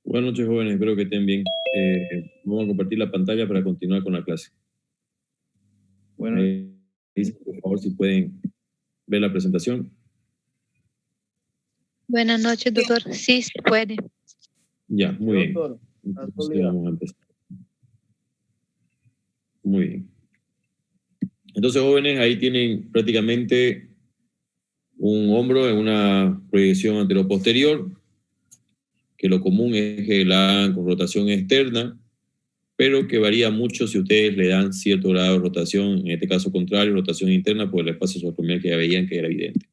Buenas noches, jóvenes. Espero que estén bien. Vamos a compartir la pantalla para continuar con la clase. Bueno, Por favor, si pueden ver la presentación. Buenas noches, doctor. Sí, se puede. Ya, muy bien. doctor, Entonces, vamos a empezar. Muy bien. Entonces, jóvenes, ahí tienen prácticamente un hombro en una proyección anteroposterior, que lo común es que la hagan con rotación externa, pero que varía mucho si ustedes le dan cierto grado de rotación, en este caso contrario, rotación interna, por el espacio subacromial que ya veían que era evidente.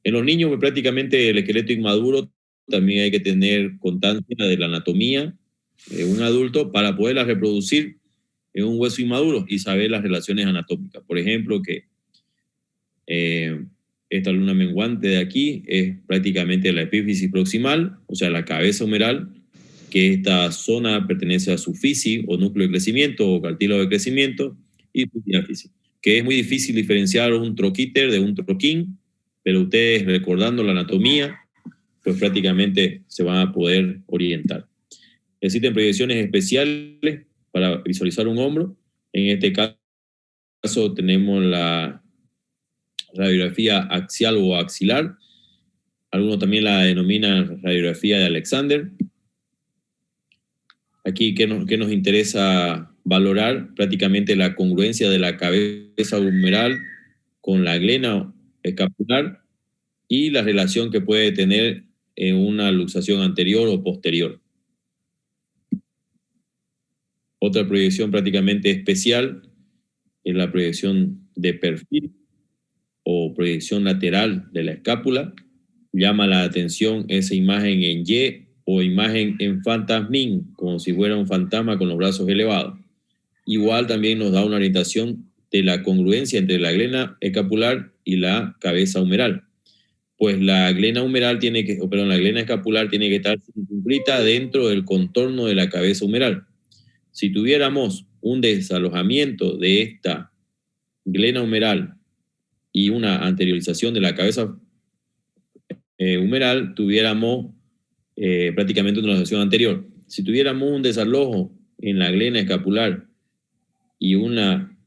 En los niños, pues, prácticamente el esqueleto inmaduro, también hay que tener constancia de la anatomía de un adulto para poderla reproducir en un hueso inmaduro y saber las relaciones anatómicas. Por ejemplo, que esta luna menguante de aquí es prácticamente la epífisis proximal, o sea, la cabeza humeral, que esta zona pertenece a su fisi o núcleo de crecimiento o cartílago de crecimiento, y su diáfisis, que es muy difícil diferenciar un troquíter de un troquín, pero ustedes recordando la anatomía, pues prácticamente se van a poder orientar. Existen proyecciones especiales para visualizar un hombro. En este caso tenemos la radiografía axial o axilar. Algunos también la denominan radiografía de Alexander. Aquí, ¿qué nos interesa valorar? Prácticamente la congruencia de la cabeza humeral con la glena escapular y la relación que puede tener en una luxación anterior o posterior. Otra proyección prácticamente especial es la proyección de perfil o proyección lateral de la escápula. Llama la atención esa imagen en Y o imagen en fantasmín, como si fuera un fantasma con los brazos elevados. Igual también nos da una orientación de la congruencia entre la glena escapular y la cabeza humeral. Pues la glena humeral la glena escapular tiene que estar circunscrita dentro del contorno de la cabeza humeral. Si tuviéramos un desalojamiento de esta glena humeral y una anteriorización de la cabeza humeral, tuviéramos prácticamente una luxación anterior. Si tuviéramos un desalojo en la glena escapular y una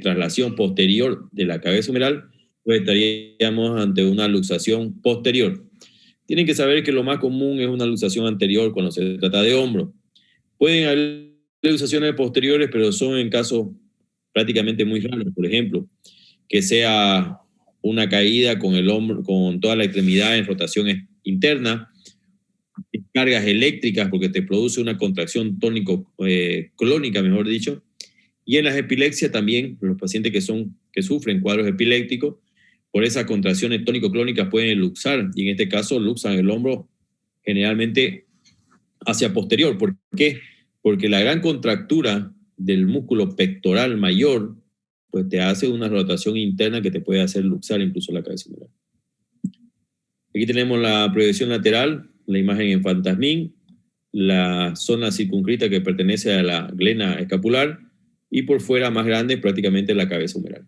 traslación posterior de la cabeza humeral, pues estaríamos ante una luxación posterior. Tienen que saber que lo más común es una luxación anterior cuando se trata de hombro. Pueden haber luxaciones posteriores, pero son en casos prácticamente muy raros. Por ejemplo, que sea una caída con el hombro, con toda la extremidad en rotación interna, cargas eléctricas porque te produce una contracción clónica, mejor dicho. Y en las epilepsias también, los pacientes que sufren cuadros epilépticos, por esas contracciones tónico-clónicas pueden luxar, y en este caso luxan el hombro generalmente hacia posterior. ¿Por qué? Porque la gran contractura del músculo pectoral mayor, pues te hace una rotación interna que te puede hacer luxar incluso la cabeza humeral. Aquí tenemos la proyección lateral, la imagen en fantasmín, la zona circunscrita que pertenece a la glena escapular, y por fuera más grande prácticamente la cabeza humeral.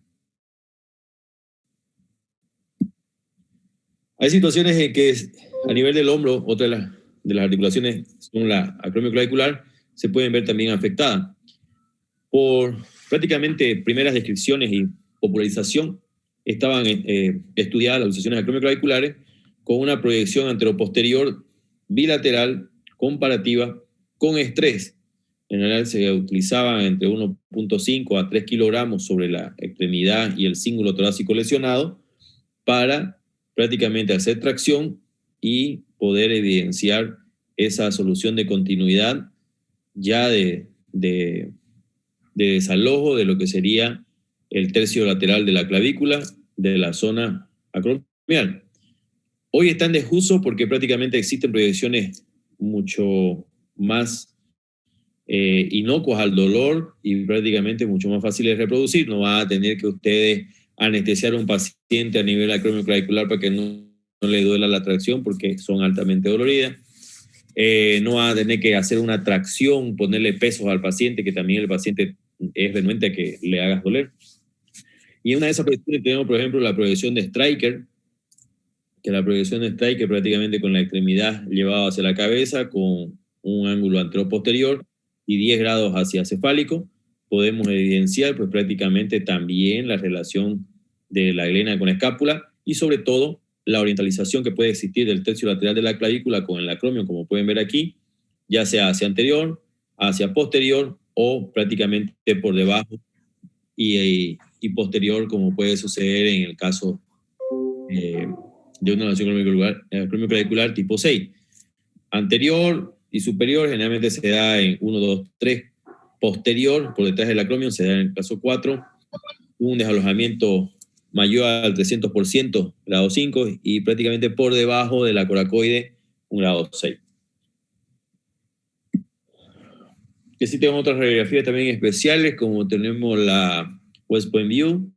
Hay situaciones en que a nivel del hombro, otra de las articulaciones son la acromioclavicular, se pueden ver también afectadas. Por prácticamente primeras descripciones y popularización estaban estudiadas las luxaciones acromioclaviculares con una proyección anteroposterior bilateral comparativa con estrés. En general se utilizaban entre 1.5 a 3 kilogramos sobre la extremidad y el cíngulo torácico lesionado para prácticamente hacer tracción y poder evidenciar esa solución de continuidad ya de desalojo de lo que sería el tercio lateral de la clavícula de la zona acromial. Hoy está en desuso porque prácticamente existen proyecciones mucho más inocuos al dolor y prácticamente mucho más fáciles de reproducir. No van a tener que ustedes anestesiar a un paciente a nivel acromioclavicular para que no le duela la tracción porque son altamente doloridas. No van a tener que hacer una tracción, ponerle pesos al paciente, que también el paciente es renuente a que le hagas doler. Y en una de esas proyecciones tenemos, por ejemplo, la proyección de Stryker, que la proyección de Stryker prácticamente con la extremidad llevada hacia la cabeza, con un ángulo anteroposterior y 10 grados hacia cefálico, podemos evidenciar pues prácticamente también la relación de la glena con la escápula y sobre todo la orientalización que puede existir del tercio lateral de la clavícula con el acromio, como pueden ver aquí, ya sea hacia anterior, hacia posterior o prácticamente por debajo y posterior, como puede suceder en el caso de una lesión acromioclavicular tipo 6. Anterior y superior generalmente se da en 1, 2, 3. Posterior, por detrás del acromio, se da en el caso 4. Un desalojamiento mayor al 300%, grado 5, y prácticamente por debajo de la coracoide, un grado 6. Que sí tenemos otras radiografías también especiales, como tenemos la West Point View,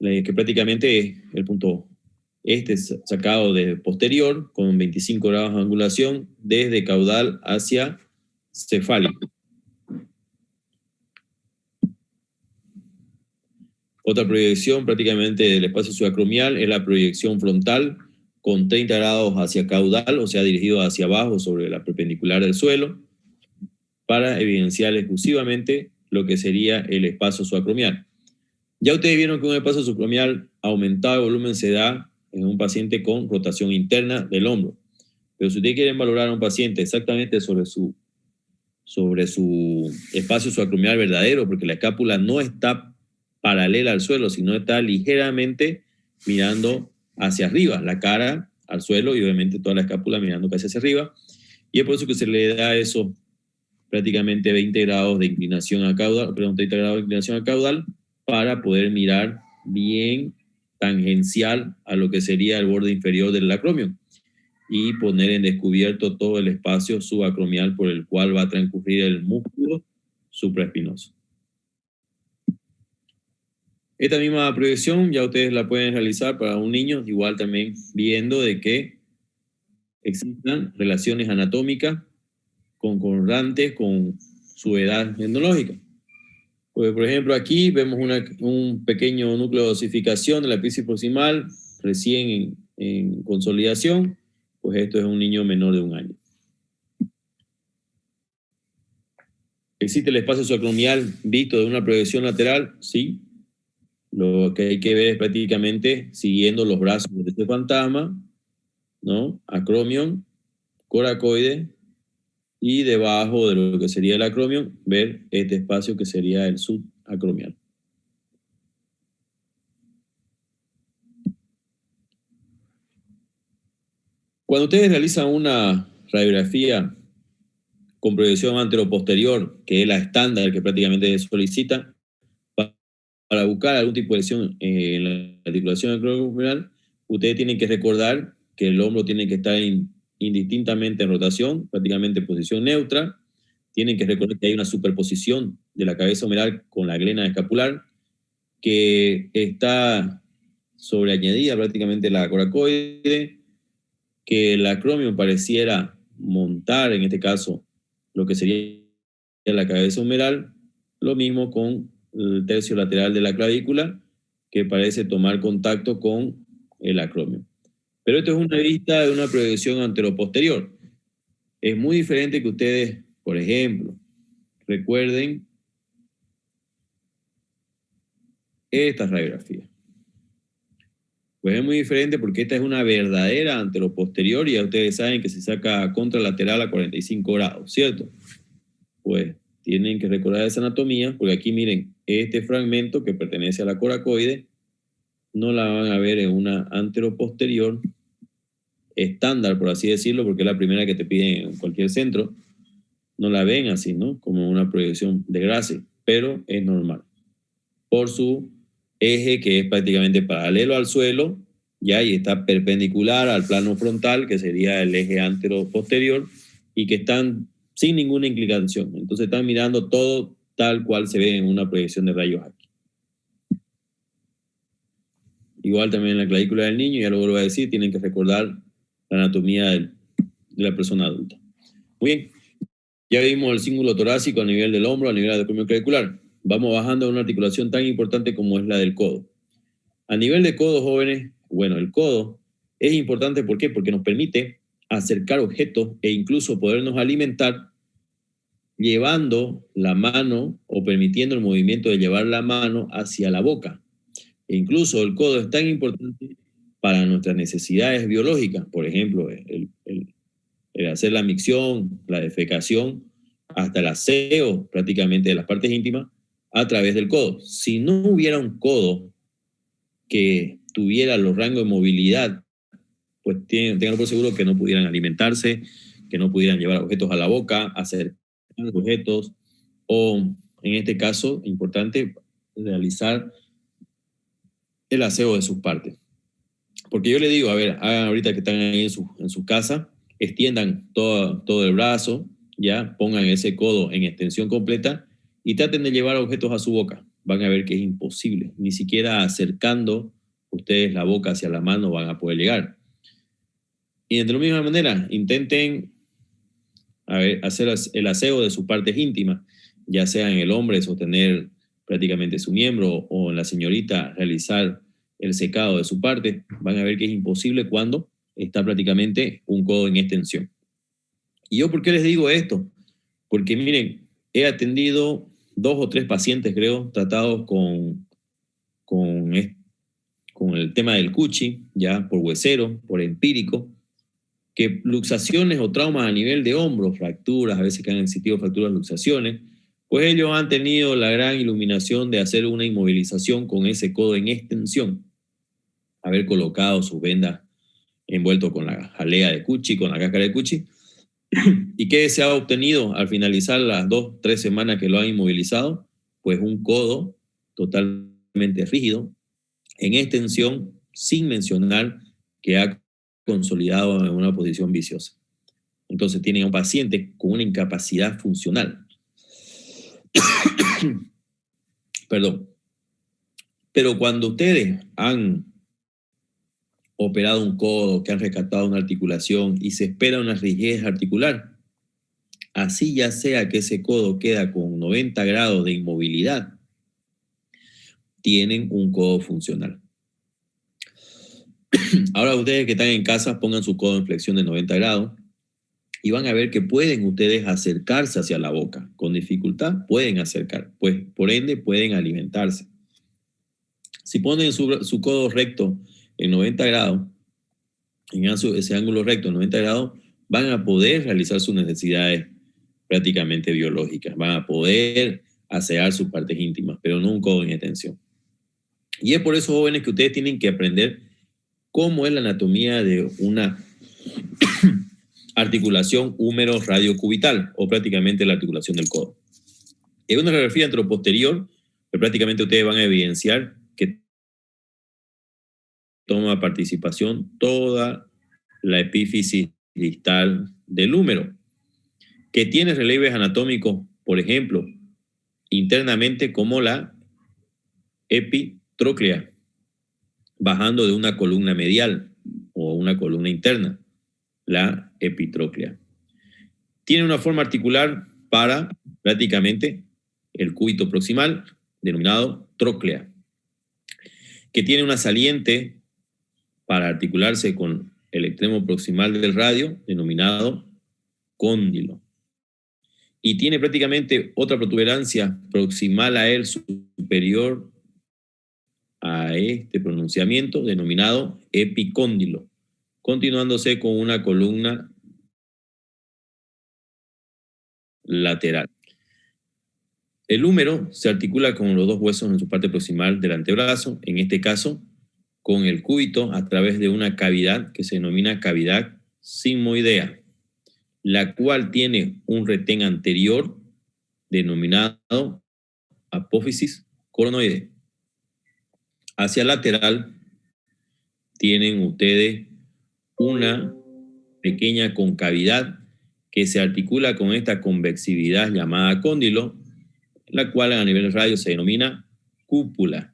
que prácticamente es el punto sacado de posterior, con 25 grados de angulación, desde caudal hacia cefálico. Otra proyección prácticamente del espacio subacromial es la proyección frontal, con 30 grados hacia caudal, o sea, dirigido hacia abajo sobre la perpendicular del suelo, para evidenciar exclusivamente lo que sería el espacio subacromial. Ya ustedes vieron que un espacio subacromial aumentado de volumen se da en un paciente con rotación interna del hombro. Pero si ustedes quieren valorar a un paciente exactamente sobre su espacio subacromial verdadero, porque la escápula no está paralela al suelo, sino está ligeramente mirando hacia arriba, la cara al suelo y obviamente toda la escápula mirando casi hacia arriba. Y es por eso que se le da eso prácticamente 20 grados de inclinación a caudal, perdón, 30 grados de inclinación a caudal para poder mirar bien tangencial a lo que sería el borde inferior del acromio y poner en descubierto todo el espacio subacromial por el cual va a transcurrir el músculo supraespinoso. Esta misma proyección ya ustedes la pueden realizar para un niño, igual también viendo de que existan relaciones anatómicas concordantes con su edad etnológica. Pues, por ejemplo, aquí vemos un pequeño núcleo de osificación de la epífisis proximal recién en consolidación, pues esto es un niño menor de 1 año. ¿Existe el espacio subacromial visto de una proyección lateral? Sí. Lo que hay que ver es prácticamente siguiendo los brazos de este fantasma, ¿no? Acromion, coracoide, y debajo de lo que sería el acromion, ver este espacio que sería el subacromial. Cuando ustedes realizan una radiografía con proyección anteroposterior, que es la estándar que prácticamente se solicita, para buscar algún tipo de lesión en la articulación acromial, ustedes tienen que recordar que el hombro tiene que estar indistintamente en rotación, prácticamente en posición neutra. Tienen que recordar que hay una superposición de la cabeza humeral con la glena escapular, que está sobreañadida prácticamente la coracoide, que el acromio pareciera montar, en este caso, lo que sería la cabeza humeral, lo mismo con el tercio lateral de la clavícula, que parece tomar contacto con el acromio. Pero esto es una vista de una proyección anteroposterior. Es muy diferente que ustedes, por ejemplo, recuerden esta radiografía. Pues es muy diferente porque esta es una verdadera anteroposterior y ya ustedes saben que se saca contralateral a 45 grados, ¿cierto? Pues tienen que recordar esa anatomía porque aquí miren, este fragmento que pertenece a la coracoide no la van a ver en una anteroposterior estándar, por así decirlo, porque es la primera que te piden en cualquier centro. No la ven así, ¿no? Como una proyección de Gracie, pero es normal. Por su eje que es prácticamente paralelo al suelo, ya, y está perpendicular al plano frontal, que sería el eje anteroposterior, y que están sin ninguna inclinación. Entonces están mirando todo tal cual se ve en una proyección de rayos aquí. Igual también en la clavícula del niño, ya lo vuelvo a decir, tienen que recordar la anatomía de la persona adulta. Muy bien, ya vimos el cíngulo torácico a nivel del hombro, a nivel del acromion clavicular. Vamos bajando a una articulación tan importante como es la del codo. A nivel de codo, jóvenes, bueno, el codo es importante, ¿por qué? Porque nos permite acercar objetos e incluso podernos alimentar llevando la mano o permitiendo el movimiento de llevar la mano hacia la boca. E incluso el codo es tan importante para nuestras necesidades biológicas, por ejemplo, el hacer la micción, la defecación, hasta el aseo prácticamente de las partes íntimas a través del codo. Si no hubiera un codo que tuviera los rangos de movilidad, pues tengan por seguro que no pudieran alimentarse, que no pudieran llevar objetos a la boca, hacer objetos, o en este caso, importante, realizar el aseo de sus partes. Porque yo le digo, a ver, hagan ahorita que están ahí en su casa, extiendan todo el brazo, ya, pongan ese codo en extensión completa y traten de llevar objetos a su boca. Van a ver que es imposible. Ni siquiera acercando ustedes la boca hacia la mano van a poder llegar. Y de la misma manera, intenten hacer el aseo de sus partes íntimas, ya sea en el hombre sostener prácticamente su miembro o en la señorita realizar el secado de su parte. Van a ver que es imposible cuando está prácticamente un codo en extensión. ¿Y yo por qué les digo esto? Porque miren, he atendido 2 o 3 pacientes, creo, tratados con el tema del cuchi, ya por huesero, por empírico, que luxaciones o traumas a nivel de hombro, fracturas, a veces que han existido fracturas, luxaciones, pues ellos han tenido la gran iluminación de hacer una inmovilización con ese codo en extensión, haber colocado sus vendas envuelto con la jalea de cuchi, con la cáscara de cuchi. ¿Y qué se ha obtenido al finalizar las 2 o 3 semanas que lo han inmovilizado? Pues un codo totalmente rígido, en extensión, sin mencionar que ha consolidado en una posición viciosa. Entonces tienen a un paciente con una incapacidad funcional. Perdón. Pero cuando ustedes han operado un codo, que han rescatado una articulación y se espera una rigidez articular, así ya sea que ese codo queda con 90 grados de inmovilidad, tienen un codo funcional. Ahora ustedes que están en casa pongan su codo en flexión de 90 grados y van a ver que pueden ustedes acercarse hacia la boca. Con dificultad pueden acercar, pues por ende pueden alimentarse. Si ponen su codo recto en 90 grados, en ese ángulo recto en 90 grados, van a poder realizar sus necesidades prácticamente biológicas, van a poder asear sus partes íntimas, pero no un codo en extensión. Y es por eso, jóvenes, que ustedes tienen que aprender cómo es la anatomía de una articulación húmero-radiocubital, o prácticamente la articulación del codo. En una radiografía anteroposterior, prácticamente ustedes van a evidenciar que toma participación toda la epífisis distal del húmero, que tiene relieves anatómicos, por ejemplo, internamente como la epitróclea, bajando de una columna medial o una columna interna, la epitróclea. Tiene una forma articular para prácticamente el cúbito proximal, denominado tróclea, que tiene una saliente para articularse con el extremo proximal del radio, denominado cóndilo. Y tiene prácticamente otra protuberancia proximal a él, superior a este pronunciamiento, denominado epicóndilo, continuándose con una columna lateral. El húmero se articula con los 2 huesos en su parte proximal del antebrazo, en este caso con el cúbito a través de una cavidad que se denomina cavidad sigmoidea, la cual tiene un retén anterior denominado apófisis coronoide. Hacia lateral tienen ustedes una pequeña concavidad que se articula con esta convexividad llamada cóndilo, la cual a nivel radio se denomina cúpula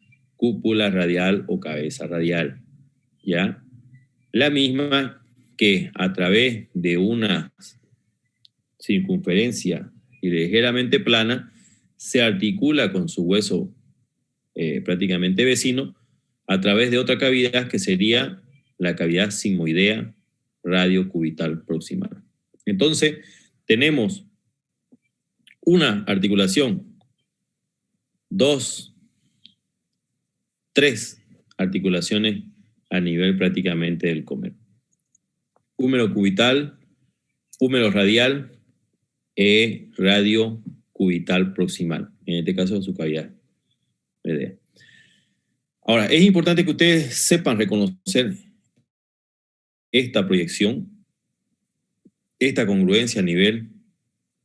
radial o cabeza radial, ¿ya? La misma que a través de una circunferencia y ligeramente plana se articula con su hueso prácticamente vecino a través de otra cavidad que sería la cavidad sigmoidea radiocubital proximal. Entonces, tenemos una articulación, 2, 3 articulaciones a nivel prácticamente del comer. Húmero cubital, húmero radial y radio cubital proximal, en este caso su cavidad media. Ahora, es importante que ustedes sepan reconocer esta proyección, esta congruencia a nivel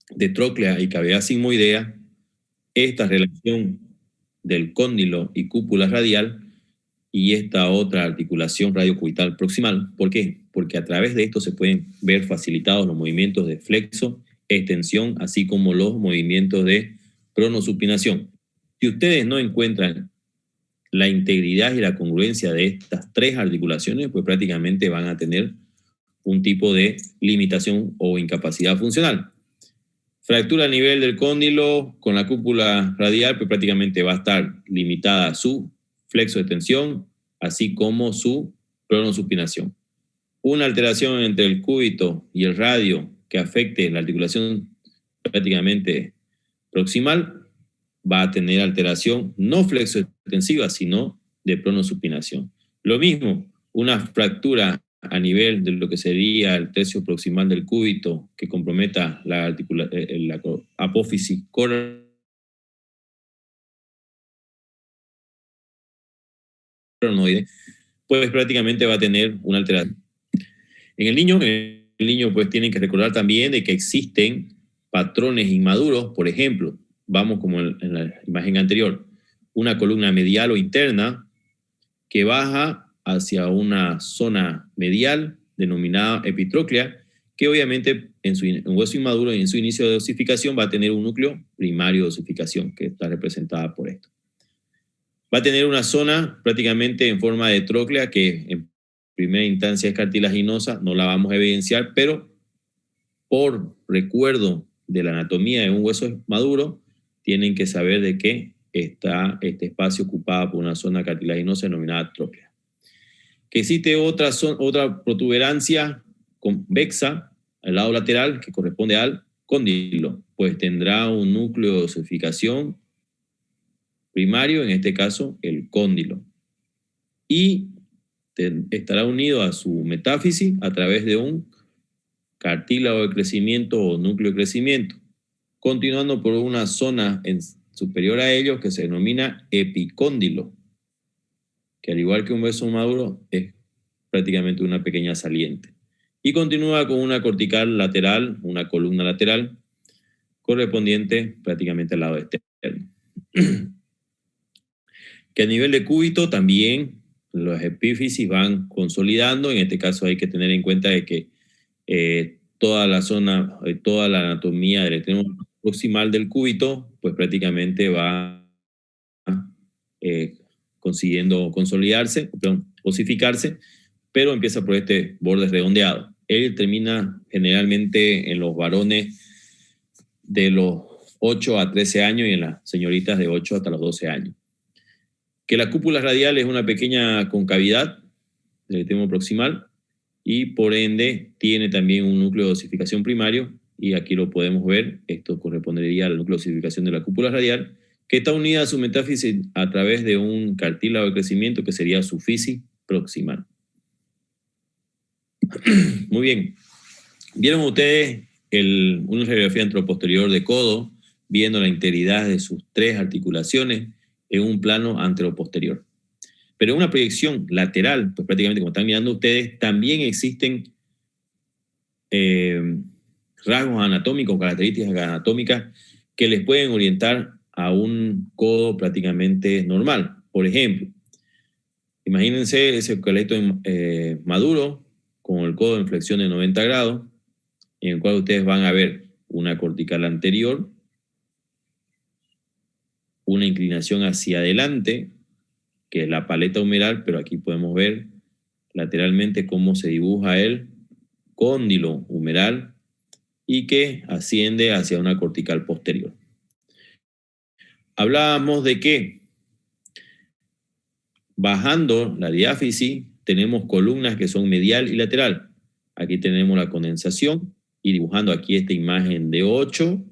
de tróclea y cavidad sigmoidea, esta relación del cóndilo y cúpula radial y esta otra articulación radiocubital proximal. ¿Por qué? Porque a través de esto se pueden ver facilitados los movimientos de flexo, extensión, así como los movimientos de pronosupinación. Si ustedes no encuentran la integridad y la congruencia de estas 3 articulaciones, pues prácticamente van a tener un tipo de limitación o incapacidad funcional. Fractura a nivel del cóndilo con la cúpula radial, pues prácticamente va a estar limitada a su flexo de tensión, así como su pronosupinación. Una alteración entre el cúbito y el radio que afecte la articulación prácticamente proximal va a tener alteración no flexoextensiva, sino de pronosupinación. Lo mismo, una fractura a nivel de lo que sería el tercio proximal del cúbito que comprometa la apófisis coronoide, pues prácticamente va a tener una alteración. En el niño pues tienen que recordar también de que existen patrones inmaduros, por ejemplo, vamos como en la imagen anterior, una columna medial o interna que baja hacia una zona medial denominada epitróclea, que obviamente en su hueso inmaduro y en su inicio de osificación va a tener un núcleo primario de osificación, que está representada por esto. Va a tener una zona prácticamente en forma de tróclea que en primera instancia es cartilaginosa, no la vamos a evidenciar, pero por recuerdo de la anatomía de un hueso maduro, tienen que saber de que está este espacio ocupado por una zona cartilaginosa denominada tróclea. Que existe otra protuberancia convexa al lado lateral que corresponde al cóndilo, pues tendrá un núcleo de osificación primario, en este caso el cóndilo, y estará unido a su metáfisis a través de un cartílago de crecimiento o núcleo de crecimiento, continuando por una zona superior a ellos que se denomina epicóndilo, que al igual que un hueso maduro es prácticamente una pequeña saliente. Y continúa con una cortical lateral, una columna lateral, correspondiente prácticamente al lado externo. Que a nivel de cúbito también los epífisis van consolidando. En este caso hay que tener en cuenta de que toda la zona, toda la anatomía del extremo proximal del cúbito, pues prácticamente va consiguiendo consolidarse, osificarse, pero empieza por este borde redondeado. Él termina generalmente en los varones de los 8 a 13 años y en las señoritas de 8 hasta los 12 años. Que la cúpula radial es una pequeña concavidad del extremo proximal y por ende tiene también un núcleo de osificación primario, y aquí lo podemos ver, esto correspondería al núcleo de osificación de la cúpula radial, que está unida a su metáfisis a través de un cartílago de crecimiento que sería su fisis proximal. Muy bien. ¿Vieron ustedes una radiografía anteroposterior de codo, viendo la integridad de sus 3 articulaciones en un plano anteroposterior? Pero en una proyección lateral, pues prácticamente como están mirando ustedes, también existen rasgos anatómicos, características anatómicas que les pueden orientar a un codo prácticamente normal. Por ejemplo, imagínense ese esqueleto maduro con el codo en flexión de 90 grados, en el cual ustedes van a ver una cortical anterior, una inclinación hacia adelante, que es la paleta humeral, pero aquí podemos ver lateralmente cómo se dibuja el cóndilo humeral y que asciende hacia una cortical posterior. Hablábamos de que bajando la diáfisis tenemos columnas que son medial y lateral. Aquí tenemos la condensación y dibujando aquí esta imagen de 8,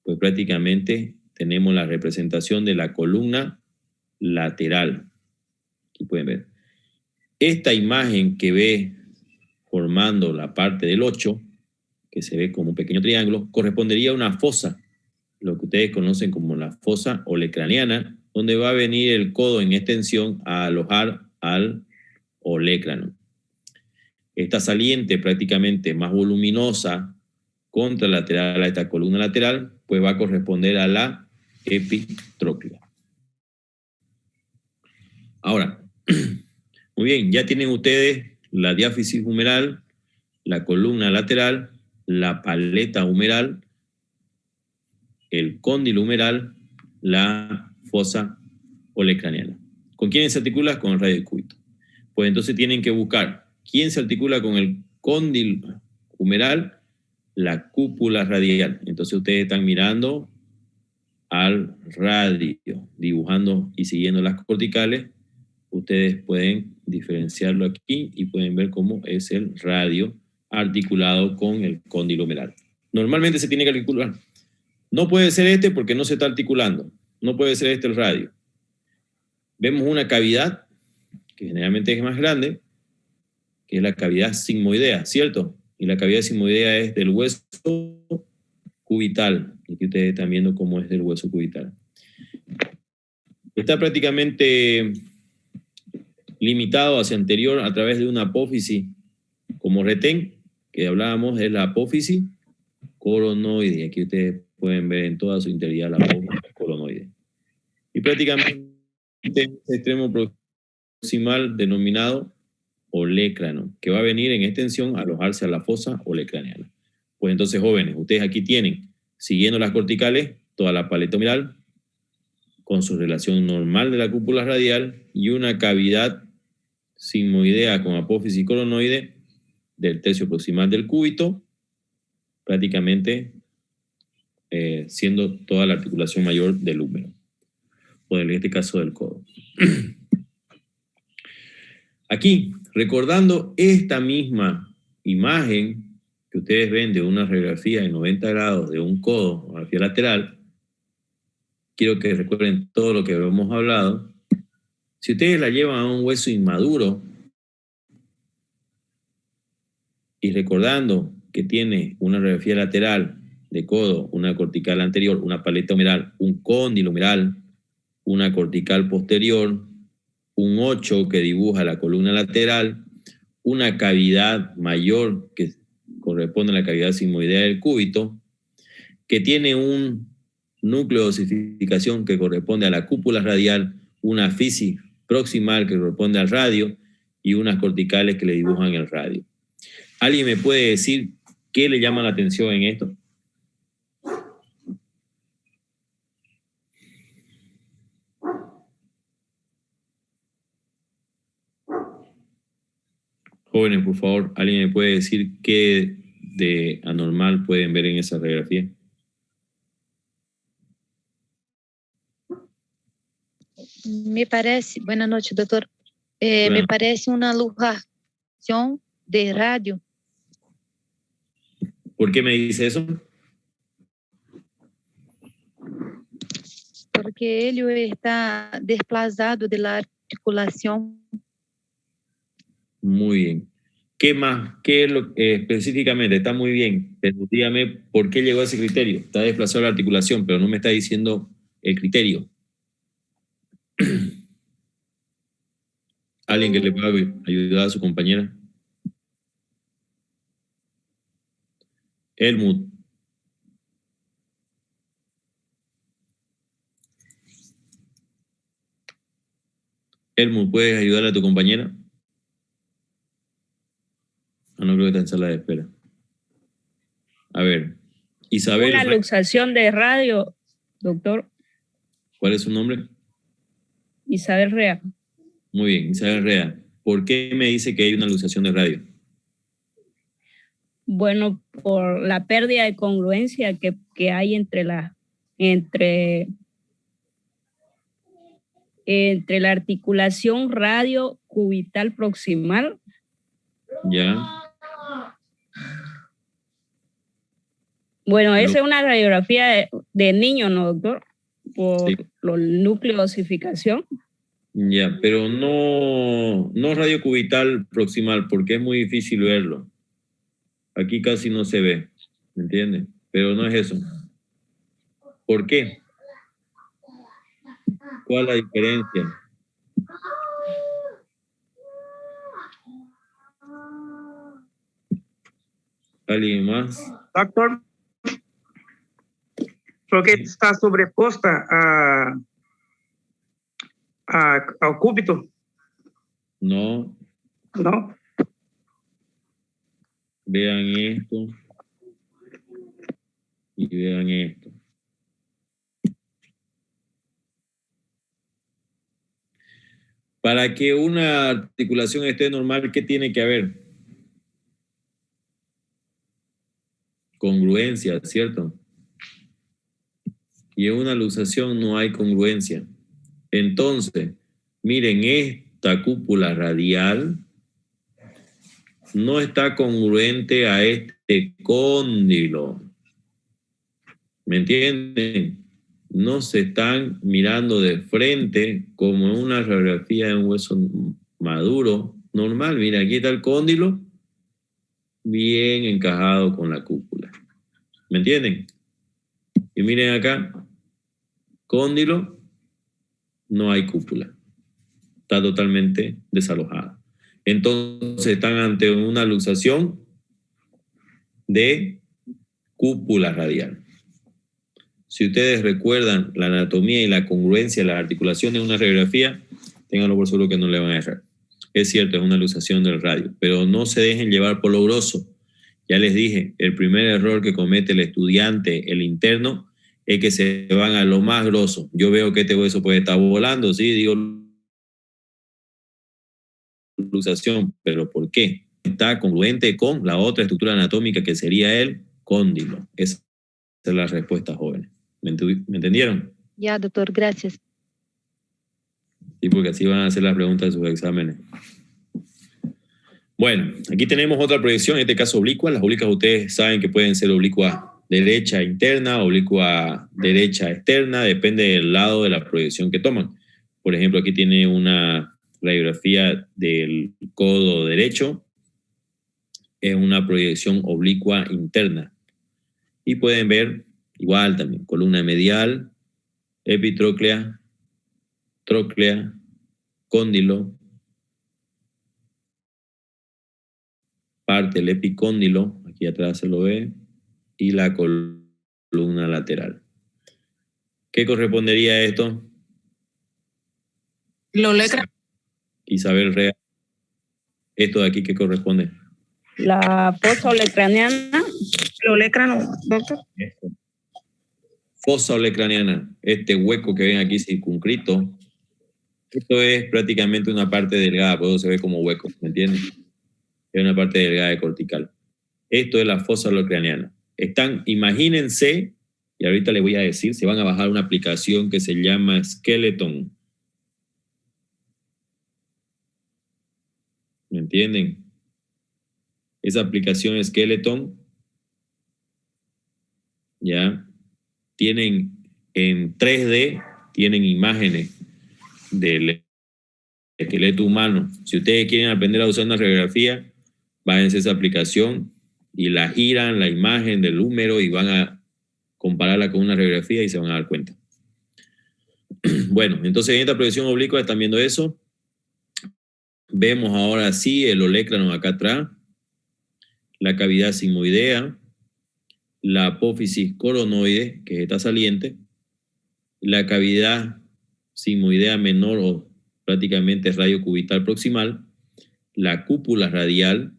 pues prácticamente tenemos la representación de la columna lateral. Aquí pueden ver. Esta imagen que ve formando la parte del 8, que se ve como un pequeño triángulo, correspondería a una fosa, lo que ustedes conocen como la fosa olecraniana, donde va a venir el codo en extensión a alojar al olecrano. Esta saliente prácticamente más voluminosa contralateral a esta columna lateral, pues va a corresponder a la epitróclea. Ahora, muy bien, ya tienen ustedes la diáfisis humeral, la columna lateral, la paleta humeral, el cóndilo humeral, la fosa olecraniana. ¿Con quién se articula? Con el radiocúbito. Pues entonces tienen que buscar quién se articula con el cóndilo humeral, la cúpula radial. Entonces ustedes están mirando al radio, dibujando y siguiendo las corticales. Ustedes pueden diferenciarlo aquí y pueden ver cómo es el radio articulado con el cóndilo humeral. Normalmente se tiene que articular. No puede ser este porque no se está articulando. No puede ser este el radio. Vemos una cavidad, que generalmente es más grande, que es la cavidad sigmoidea, ¿cierto? Y la cavidad sigmoidea es del hueso cubital. Aquí ustedes están viendo cómo es del hueso cubital. Está prácticamente limitado hacia anterior a través de una apófisis como retén, que hablábamos, es la apófisis coronoide. Aquí ustedes pueden ver en toda su integridad la apófisis coronoide. Y prácticamente este extremo proximal denominado olecrano, que va a venir en extensión a alojarse a la fosa olecraniana. Pues entonces, jóvenes, ustedes aquí tienen, siguiendo las corticales, toda la paleta humeral, con su relación normal de la cúpula radial y una cavidad sigmoidea con apófisis coronoide del tercio proximal del cúbito, prácticamente siendo toda la articulación mayor del húmero, o en este caso del codo. Aquí, recordando esta misma imagen que ustedes ven de una radiografía de 90 grados de un codo, radiografía lateral, quiero que recuerden todo lo que hemos hablado. Si ustedes la llevan a un hueso inmaduro y recordando que tiene una radiografía lateral de codo, una cortical anterior, una paleta humeral, un cóndilo humeral, una cortical posterior, un 8 que dibuja la columna lateral, una cavidad mayor que corresponde a la cavidad sigmoidea del cúbito, que tiene un núcleo de osificación que corresponde a la cúpula radial, una fisis proximal que corresponde al radio y unas corticales que le dibujan el radio. ¿Alguien me puede decir qué le llama la atención en esto? Jóvenes, por favor, ¿alguien me puede decir qué de anormal pueden ver en esa radiografía? Me parece, buenas noches, doctor. Me parece una luxación de radio. ¿Por qué me dice eso? Porque él está desplazado de la articulación. Muy bien. ¿Qué más? ¿Qué es lo específicamente? Está muy bien, pero dígame por qué llegó a ese criterio. Está desplazado la articulación, pero no me está diciendo el criterio. ¿Alguien que le pueda ayudar a su compañera? Helmut. Helmut, ¿puedes ayudar a tu compañera? No creo que está en sala de espera. A ver, Isabel. Una luxación de radio, doctor. ¿Cuál es su nombre? Isabel Rea. Muy bien, Isabel Rea. ¿Por qué me dice que hay una luxación de radio? Bueno, por la pérdida de congruencia que hay entre la articulación radio cubital proximal. Ya. Bueno, esa es una radiografía de niño, ¿no, doctor? Por Sí. los núcleos de osificación. Ya, pero no radio cubital proximal, porque es muy difícil verlo. Aquí casi no se ve, ¿me entiende? Pero no es eso. ¿Por qué? ¿Cuál es la diferencia? ¿Alguien más? Doctor, creo que está sobreposta al cúbito, No. ¿no? Vean esto. Y vean esto. Para que una articulación esté normal, ¿qué tiene que haber? Congruencia, ¿cierto? Y en una luxación no hay congruencia. Entonces, miren, esta cúpula radial no está congruente a este cóndilo. ¿Me entienden? No se están mirando de frente como en una radiografía de un hueso maduro normal. Mira, aquí está el cóndilo bien encajado con la cúpula. ¿Me entienden? Y miren acá, cóndilo, no hay cúpula. Está totalmente desalojada. Entonces están ante una luxación de cúpula radial. Si ustedes recuerdan la anatomía y la congruencia de las articulaciones de una radiografía, ténganlo por seguro que no le van a errar. Es cierto, es una luxación del radio, pero no se dejen llevar por lo grosso. Ya les dije, el primer error que comete el estudiante, el interno, es que se van a lo más grosso. Yo veo que este hueso puede estar volando, sí, digo luxación, pero ¿por qué? Está congruente con la otra estructura anatómica que sería el cóndilo. Esa es la respuesta, jóvenes. ¿Me entendieron? Ya, doctor, gracias. Sí, porque así van a hacer las preguntas de sus exámenes. Bueno, aquí tenemos otra proyección, en este caso oblicua. Las oblicuas ustedes saben que pueden ser oblicua derecha interna, oblicua derecha externa, depende del lado de la proyección que toman. Por ejemplo, aquí tiene una radiografía del codo derecho, es una proyección oblicua interna. Y pueden ver igual también, columna medial, epitróclea, tróclea, cóndilo, parte del epicóndilo, aquí atrás se lo ve, y la columna lateral. ¿Qué correspondería a esto? Lo olecrano. Isabel Rea. ¿Esto de aquí qué corresponde? La fosa olecraniana. Lo olecrano, doctor. Fosa olecraniana, este hueco que ven aquí circunscrito, esto es prácticamente una parte delgada, por eso se ve como hueco, ¿me entienden? Es una parte delgada de cortical. Esto es la fosa olecraniana. Imagínense, y ahorita les voy a decir, se van a bajar una aplicación que se llama Skeleton. ¿Me entienden? Esa aplicación Skeleton, ya, tienen en 3D, tienen imágenes del esqueleto humano. Si ustedes quieren aprender a usar una radiografía, váyanse a esa aplicación y la giran, la imagen del húmero, y van a compararla con una radiografía y se van a dar cuenta. Bueno, entonces en esta proyección oblicua están viendo eso. Vemos ahora sí el olecrano acá atrás, la cavidad sigmoidea, la apófisis coronoide, que está saliente, la cavidad sigmoidea menor o prácticamente radio cubital proximal, la cúpula radial,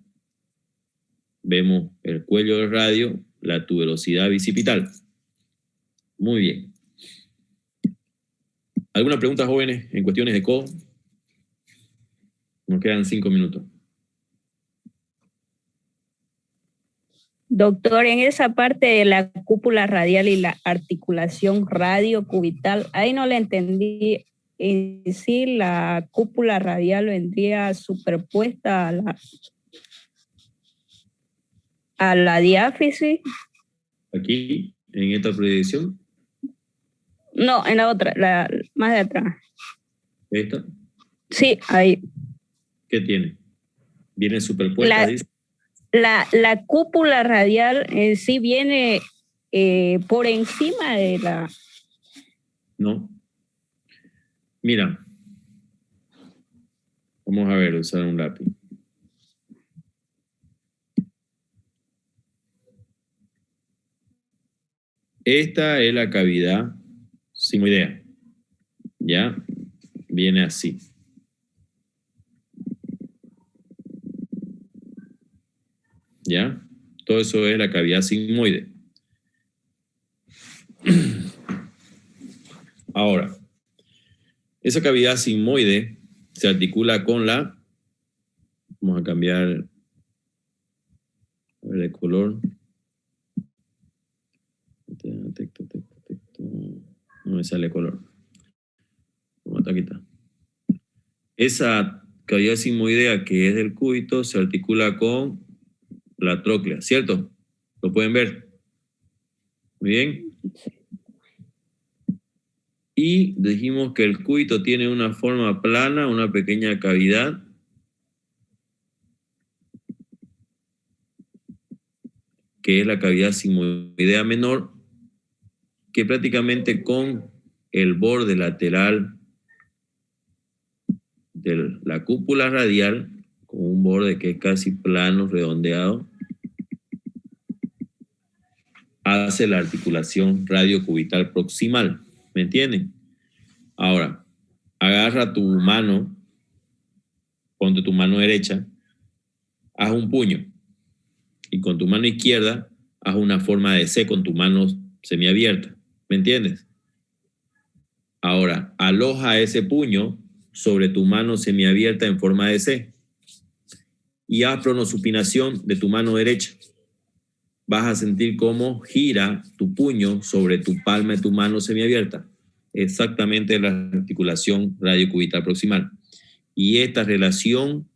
vemos el cuello del radio la tuberosidad bicipital. Muy bien. ¿Alguna pregunta, jóvenes, en cuestiones de codo? Nos quedan 5 minutos. Doctor, en esa parte de la cúpula radial y la articulación radiocubital, ahí no le entendí. En sí, la cúpula radial vendría superpuesta a la diáfisis. Aquí, en esta proyección. No, en la otra, más de atrás. ¿Esta? Sí, ahí. ¿Qué tiene? ¿Viene superpuesta? Dice. La cúpula radial en sí viene por encima de la... No. Mira. Vamos a ver, usar un lápiz. Esta es la cavidad sigmoidea. ¿Ya? Viene así. ¿Ya? Todo eso es la cavidad sigmoide. Ahora, esa cavidad sigmoide se articula con la... Vamos a cambiar de color. Texto. No me sale color. Aquí está. Esa cavidad sigmoidea que es del cúbito se articula con la tróclea, ¿cierto? ¿Lo pueden ver? Muy bien. Y dijimos que el cúbito tiene una forma plana, una pequeña cavidad. Que es la cavidad sigmoidea menor, que prácticamente con el borde lateral de la cúpula radial, con un borde que es casi plano, redondeado, hace la articulación radiocubital proximal. ¿Me entienden? Ahora, agarra tu mano, ponte tu mano derecha, haz un puño, y con tu mano izquierda, haz una forma de C con tu mano semiabierta. ¿Me entiendes? Ahora, aloja ese puño sobre tu mano semiabierta en forma de C y haz pronosupinación de tu mano derecha. Vas a sentir cómo gira tu puño sobre tu palma de tu mano semiabierta. Exactamente la articulación radiocubital proximal. Y esta relación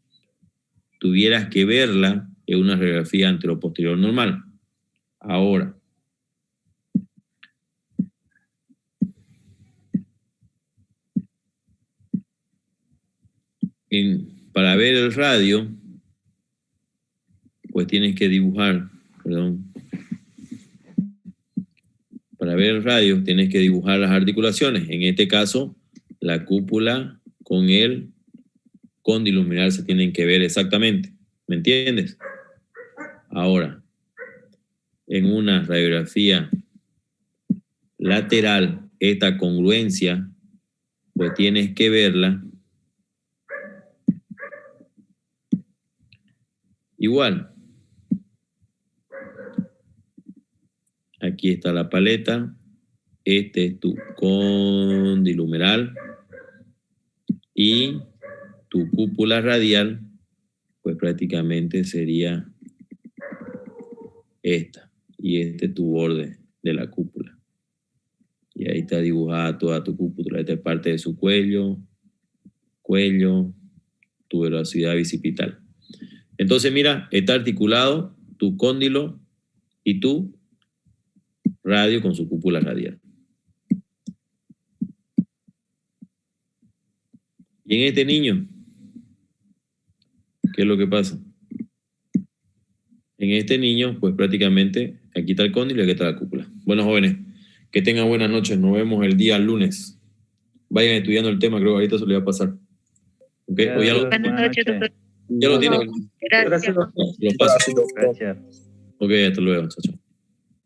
tuvieras que verla en una radiografía anteroposterior normal. Ahora, para ver el radio, pues tienes que dibujar, para ver el radio tienes que dibujar las articulaciones. En este caso, la cúpula con el cóndilo luminal se tienen que ver exactamente. ¿Me entiendes? Ahora, en una radiografía lateral, esta congruencia, pues tienes que verla igual. Aquí está la paleta. Este es tu cóndilo humeral. Y tu cúpula radial, pues prácticamente sería esta. Y este es tu borde de la cúpula. Y ahí está dibujada toda tu cúpula. Esta es parte de su cuello, tuberosidad bicipital. Entonces, mira, está articulado tu cóndilo y tu radio con su cúpula radial. Y en este niño, ¿qué es lo que pasa? En este niño, pues prácticamente aquí está el cóndilo y aquí está la cúpula. Bueno, jóvenes, que tengan buenas noches. Nos vemos el día lunes. Vayan estudiando el tema, creo que ahorita se le va a pasar. ¿Okay? Buenas noches, doctor. Ya lo tienen. Gracias. Lo paso. Gracias. Ok, hasta luego, chao.